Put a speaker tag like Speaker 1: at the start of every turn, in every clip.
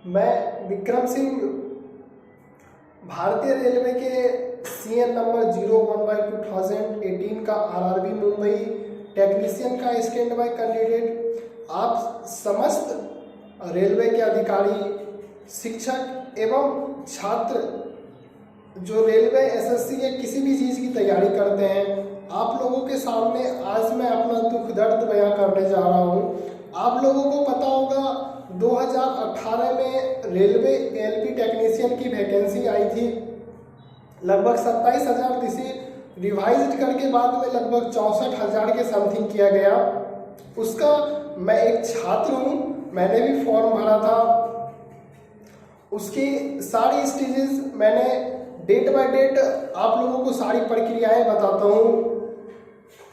Speaker 1: मैं विक्रम सिंह भारतीय रेलवे के सीएन नंबर 01/2018 का आरआरबी मुंबई टेक्नीशियन का स्टैंड बाय कैंडिडेट आप समस्त रेलवे के अधिकारी, शिक्षक एवं छात्र जो रेलवे एसएससी या किसी भी चीज़ की तैयारी करते हैं, आप लोगों के सामने आज मैं अपना दुख दर्द बयां करने जा रहा हूं। आप लोगों को पता होगा 2018 में रेलवे एलपी टेक्नीशियन की वैकेंसी आई थी। लगभग 27,000 थी, इसे रिवाइज करके बाद में लगभग 64,000 के समथिंग किया गया। उसका मैं एक छात्र हूँ, मैंने भी फॉर्म भरा था। उसकी सारी स्टेजेस मैंने डेट बाय डेट आप लोगों को सारी प्रक्रियाएं बताता हूँ।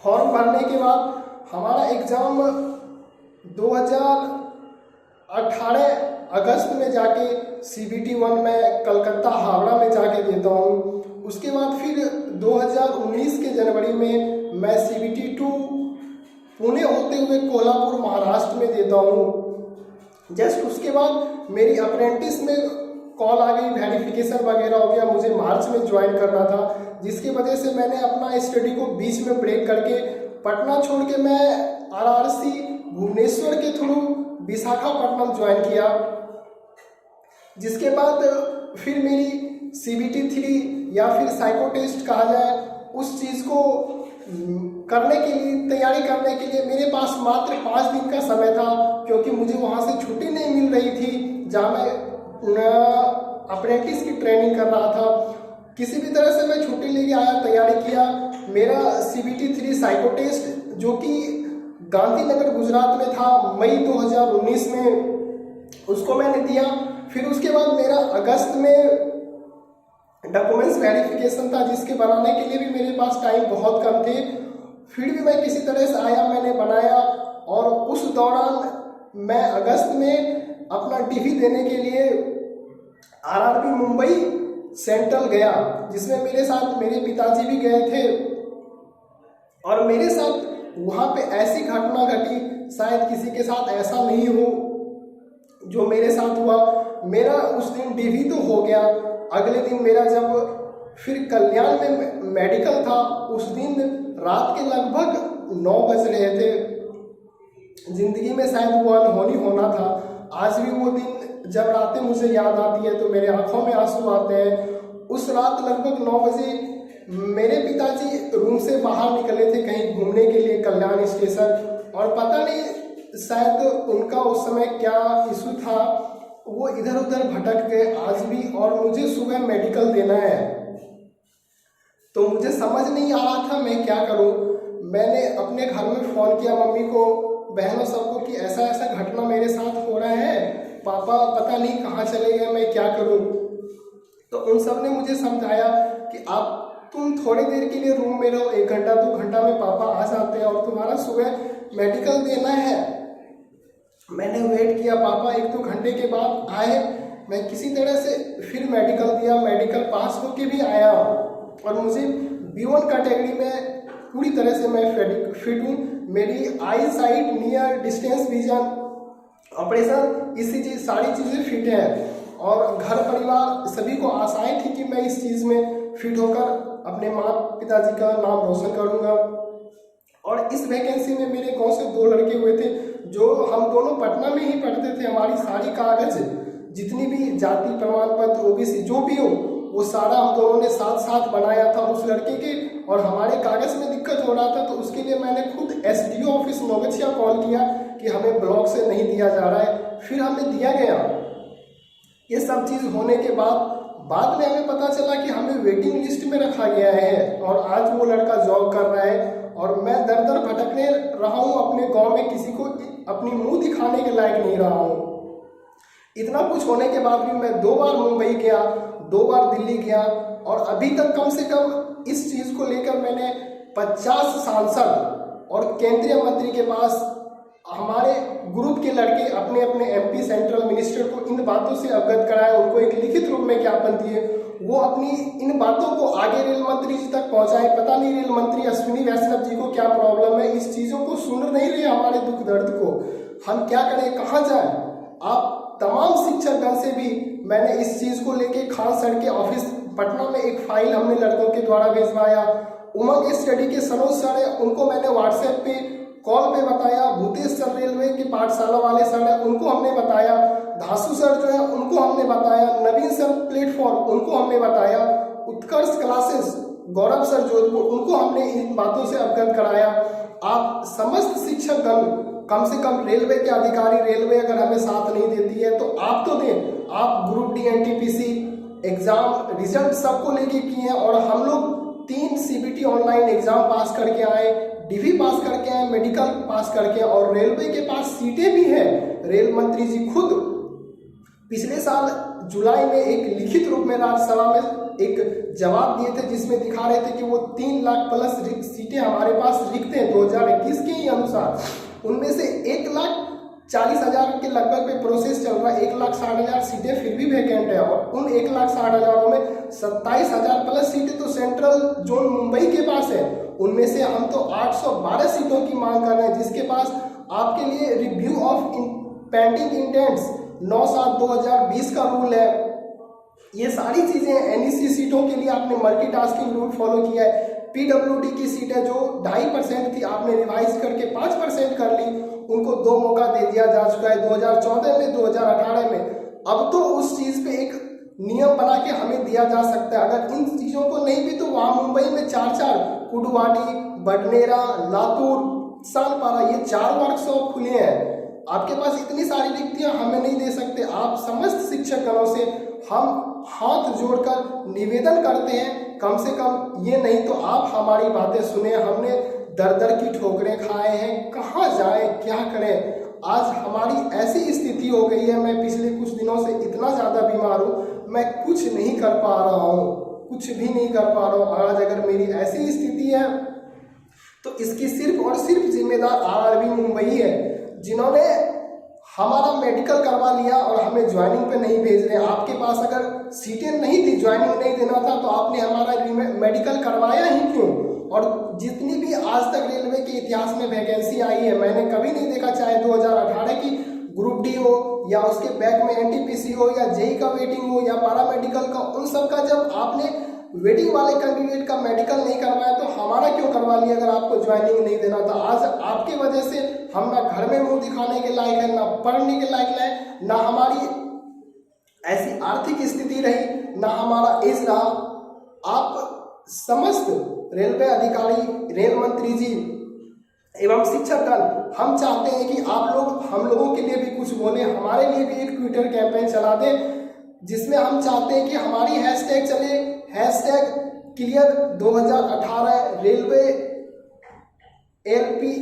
Speaker 1: फॉर्म भरने के बाद हमारा एग्ज़ाम 2018 अगस्त में जाके CBT 1 में कलकत्ता हावड़ा में जाके देता हूँ। उसके बाद फिर 2019 के जनवरी में मैं CBT 2 पुणे होते हुए कोल्हापुर महाराष्ट्र में देता हूँ। जस्ट उसके बाद मेरी अप्रेंटिस में कॉल आ गई, वेरिफिकेशन वगैरह हो गया। मुझे मार्च में ज्वाइन करना था, जिसकी वजह से मैंने अपना स्टडी को बीच में ब्रेक करके पटना छोड़ के मैं RRC भुवनेश्वर के थ्रू विशाखापट्टनम ज्वाइन किया। जिसके बाद फिर मेरी CBT 3 या फिर साइको टेस्ट कहा जाए, उस चीज़ को करने के लिए, तैयारी करने के लिए मेरे पास मात्र 5 दिन का समय था, क्योंकि मुझे वहाँ से छुट्टी नहीं मिल रही थी जहाँ मैं अप्रेंटिस की ट्रेनिंग कर रहा था। किसी भी तरह से मैं छुट्टी लेके आया, तैयारी किया। मेरा CBT 3 साइको टेस्ट जो कि गांधीनगर गुजरात में था, मई 2019 में उसको मैंने दिया। फिर उसके बाद मेरा अगस्त में डॉक्यूमेंट्स वेरिफिकेशन था, जिसके बनाने के लिए भी मेरे पास टाइम बहुत कम थे। फिर भी मैं किसी तरह से आया, मैंने बनाया। और उस दौरान मैं अगस्त में अपना DV देने के लिए RRB मुंबई सेंट्रल गया, जिसमें मेरे साथ मेरे पिताजी भी गए थे। और मेरे साथ वहाँ पे ऐसी घटना घटी, शायद किसी के साथ ऐसा नहीं हो जो मेरे साथ हुआ। मेरा उस दिन DV तो हो गया। अगले दिन मेरा जब फिर कल्याण में मेडिकल था, उस दिन रात के लगभग 9 बज रहे थे। जिंदगी में शायद वो अनहोनी होना था। आज भी वो दिन जब रातें मुझे याद आती है तो मेरे आंखों में आंसू आते हैं। उस रात लगभग 9 बजे मेरे पिताजी रूम से बाहर निकले थे कहीं घूमने के लिए कल्याण स्टेशन, और पता नहीं शायद उनका उस समय क्या इशू था, वो इधर उधर भटक गए आज भी। और मुझे सुबह मेडिकल देना है, तो मुझे समझ नहीं आ रहा था मैं क्या करूं। मैंने अपने घर में फ़ोन किया मम्मी को, बहनों सबको, कि ऐसा ऐसा घटना मेरे साथ हो रहा है, पापा पता नहीं कहाँ चले गए, मैं क्या करूं। तो उन सब ने मुझे समझाया कि तुम थोड़ी देर के लिए रूम में रहो, 1 घंटा 2 घंटा में पापा आ जाते हैं और तुम्हारा सुबह मेडिकल देना है। मैंने वेट किया, पापा 1-2 घंटे के बाद आए। मैं किसी तरह से फिर मेडिकल दिया, मेडिकल पास होके भी आया। और मुझे B1 कैटेगरी में पूरी तरह से मैं फिट हूँ। मेरी eye sight, near distance vision, operation, इसी चीज़ सारी चीज़ें फिट हैं। और घर परिवार सभी को आशाएं थी कि मैं इस चीज़ में फिट होकर अपने माँ पिताजी का नाम रोशन करूँगा। और इस वैकेंसी में मेरे गांव से 2 लड़के हुए थे, जो हम दोनों पटना में ही पढ़ते थे। हमारी सारी कागज, जितनी भी जाति प्रमाण पत्र, OBC जो भी हो, वो सारा हम दोनों ने साथ साथ बनाया था उस लड़के के। और हमारे कागज में दिक्कत हो रहा था, तो उसके लिए मैंने खुद SDO ऑफिस नौगछिया कॉल किया कि हमें ब्लॉक से नहीं दिया जा रहा है। फिर हमें दिया गया। ये सब चीज़ होने के बाद में हमें पता चला कि हमें वेटिंग लिस्ट में रखा गया है, और आज वो लड़का जॉब कर रहा है और मैं दर दर भटकने रहा हूँ अपने गांव में, किसी को अपनी मुंह दिखाने के लायक नहीं रहा हूँ। इतना कुछ होने के बाद भी मैं 2 बार मुंबई गया, 2 बार दिल्ली गया, और अभी तक कम से कम इस चीज़ को लेकर मैंने 50 सांसद और केंद्रीय मंत्री के पास, हमारे ग्रुप के लड़के अपने अपने MP सेंट्रल मिनिस्टर को इन बातों से अवगत कराया, उनको एक लिखित रूप में ज्ञापन दिए। वो अपनी इन बातों को आगे रेल मंत्री जी तक पहुंचाए। पता नहीं रेल मंत्री अश्विनी वैष्णव जी को क्या प्रॉब्लम है, इस चीज़ों को सुन नहीं रहे हमारे दुख दर्द को। हम क्या करें, कहाँ जाएं। आप तमाम शिक्षकगण से से भी मैंने इस चीज़ को लेके खान सर के ऑफिस पटना में एक फाइल हमने लड़कों के द्वारा भिजवाया। उमंग स्टडी के सनोज सर है, उनको मैंने व्हाट्सएप पे कॉल पे बताया। भूतेश सर रेलवे के पाठशाला वाले सर है, उनको हमने बताया। धासु सर जो है उनको हमने बताया। नवीन सर प्लेटफॉर्म उनको हमने बताया। उत्कर्ष क्लासेस गौरव सर जोधपुर उनको हमने इन बातों से अवगत कराया। आप समस्त शिक्षकगण कम से कम रेलवे के अधिकारी, रेलवे अगर हमें साथ नहीं देती है तो आप तो दें। आप group D NTPC exam result सबको लेके किए हैं और हम लोग 3 सीबीटी ऑनलाइन एग्जाम पास करके आए, डीवी पास करके आए, मेडिकल पास करके, और रेलवे के पास सीटें भी हैं। रेल मंत्री जी खुद पिछले साल जुलाई में एक लिखित रूप में राज्यसभा में एक जवाब दिए थे जिसमें दिखा रहे थे कि वो 3 लाख प्लस सीटें हमारे पास रिक्त हैं 2021 के ही अनुसार। उनमें से 1,40,000 के लगभग पे प्रोसेस चल रहा है। 1,60,000 सीटें फिर भी वैकेंट है और उन 1,60,000 में 27,000 प्लस सीटें तो सेंट्रल जोन मुंबई के पास है। उनमें से हम तो 812 सीटों की मांग कर रहे हैं, जिसके पास आपके लिए रिव्यू ऑफ पेंडिंग इंटेंट्स 9/7/2020 का रूल है। ये सारी चीजें एनईसी सीटों के लिए आपने मल्टीटास्किंग रूल फॉलो किया है। पीडब्ल्यूडी की सीटें जो 2.5% थी आपने रिवाइज करके 5% कर ली, उनको 2 मौका दे दिया जा चुका है 2014 में, 2018 में। अब तो उस चीज पे एक नियम बना के हमें दिया जा सकता है। अगर इन चीजों को नहीं भी तो वहां मुंबई में 4 कुडवाडी, बडनेरा, लातूर, सालपारा ये 4 वर्कशॉप खुले हैं। आपके पास इतनी सारी रिक्तियां हमें नहीं दे सकते। आप समस्त शिक्षकगणों से हम हाथ जोड़कर निवेदन करते हैं, कम से कम ये नहीं तो आप हमारी बातें सुने। हमने दर दर की ठोकरें खाए हैं, कहाँ जाए क्या करें। आज हमारी ऐसी स्थिति हो गई है, मैं पिछले कुछ दिनों से इतना ज़्यादा बीमार हूँ, मैं कुछ नहीं कर पा रहा हूँ, कुछ भी नहीं कर पा रहा हूँ। आज अगर मेरी ऐसी स्थिति है तो इसकी सिर्फ और सिर्फ जिम्मेदार आरआरबी मुंबई है, जिन्होंने हमारा मेडिकल करवा लिया और हमें ज्वाइनिंग पे नहीं भेज रहे। आपके पास अगर सीटें नहीं थी, ज्वाइनिंग नहीं देना था, तो आपने हमारा मेडिकल करवाया ही क्यों? और जितनी भी आज तक रेलवे के इतिहास में वैकेंसी आई है, मैंने कभी नहीं देखा, चाहे 2018 की ग्रुप डी हो या उसके बैक में एनटीपीसी हो या जेई का वेटिंग हो या पैरामेडिकल का, उन सब का जब आपने वेटिंग वाले कैंडिडेट का मेडिकल नहीं करवाया तो हमारा क्यों करवा लिया अगर आपको ज्वाइनिंग नहीं देना था? आज आपकी वजह से हम ना घर में मुंह दिखाने के लायक है, ना पढ़ने के लायक है, ना हमारी ऐसी आर्थिक स्थिति रही, ना हमारा एज रहा। आप समस्त रेलवे अधिकारी, रेल मंत्री जी एवं शिक्षकगण, हम चाहते हैं कि आप लोग हम लोगों के लिए भी कुछ बोले, हमारे लिए भी एक ट्विटर कैंपेन चला दें जिसमें हम चाहते हैं कि हमारी हैशटैग चले, #clear 2018 railway LP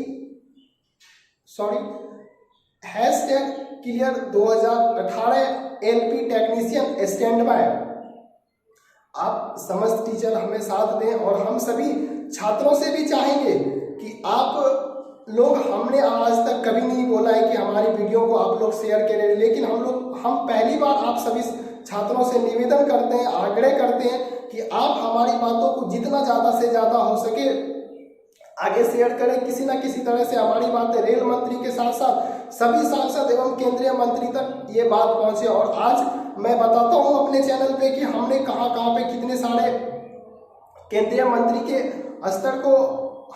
Speaker 1: #clear 2018 LP technician stand by. आप समस्त टीचर हमें साथ दें और हम सभी छात्रों से भी चाहेंगे कि आप लोग, हमने आज तक कभी नहीं बोला है कि हमारी वीडियो को आप लोग शेयर करें, लेकिन हम पहली बार आप सभी छात्रों से निवेदन करते हैं, आग्रह करते हैं कि आप हमारी बातों को जितना ज़्यादा से ज़्यादा हो सके आगे शेयर करें। किसी न किसी तरह से हमारी बातें रेल मंत्री के साथ साथ सभी सांसद एवं केंद्रीय मंत्री तक ये बात पहुंचे। और आज मैं बताता हूं अपने चैनल पे कि हमने कहां पे कितने सारे केंद्रीय मंत्री के स्तर को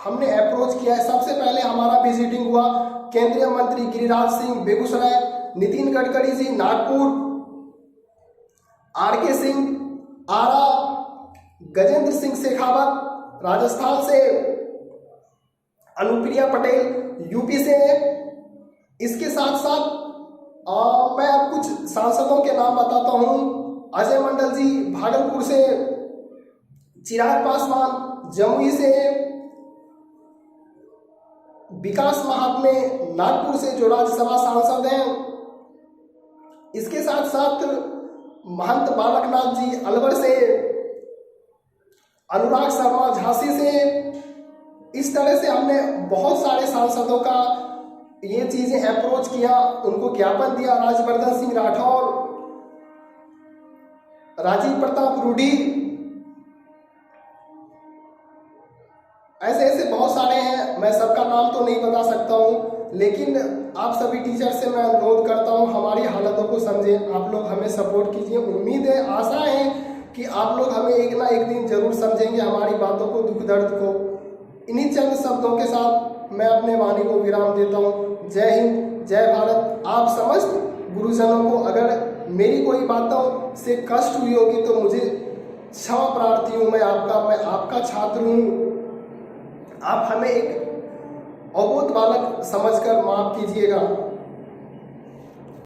Speaker 1: हमने अप्रोच किया है। सबसे पहले हमारा विजिटिंग हुआ केंद्रीय मंत्री गिरिराज सिंह बेगूसराय, नितिन गडकरी जी नागपुर, आरके सिंह आरा, गजेंद्र सिंह शेखावत राजस्थान से, अनुप्रिया पटेल यूपी से। इसके साथ साथ मैं अब कुछ सांसदों के नाम बताता हूं। अजय मंडल जी भागलपुर से, चिराग पासवान जमुई से, विकास महात्मे नागपुर से जो राज्यसभा सांसद हैं। इसके साथ साथ महंत बालकनाथ जी अलवर से, अनुराग शर्मा झांसी से। इस तरह से हमने बहुत सारे सांसदों का ये चीजें अप्रोच किया, उनको ज्ञापन दिया। राजवर्धन सिंह राठौर, राजीव प्रताप रूडी, ऐसे ऐसे बहुत सारे हैं, मैं सबका नाम तो नहीं बता सकता हूँ, लेकिन आप सभी टीचर से मैं अनुरोध करता हूँ हमारी हालतों को को समझें, आप लोग हमें सपोर्ट कीजिए। उम्मीद है, आशा है कि आप लोग हमें एक ना एक दिन जरूर समझेंगे, हमारी बातों को, दुख दर्द को। इन्हीं चंद शब्दों के साथ मैं अपने वाणी को विराम देता हूँ। जय हिंद, जय भारत। आप समस्त गुरुजनों को अगर मेरी कोई बातों से कष्ट हुई होगी तो मुझे क्षमा प्रार्थी हूँ। मैं आपका छात्र हूँ। आप हमें एक अबोध बालक समझकर माफ कीजिएगा।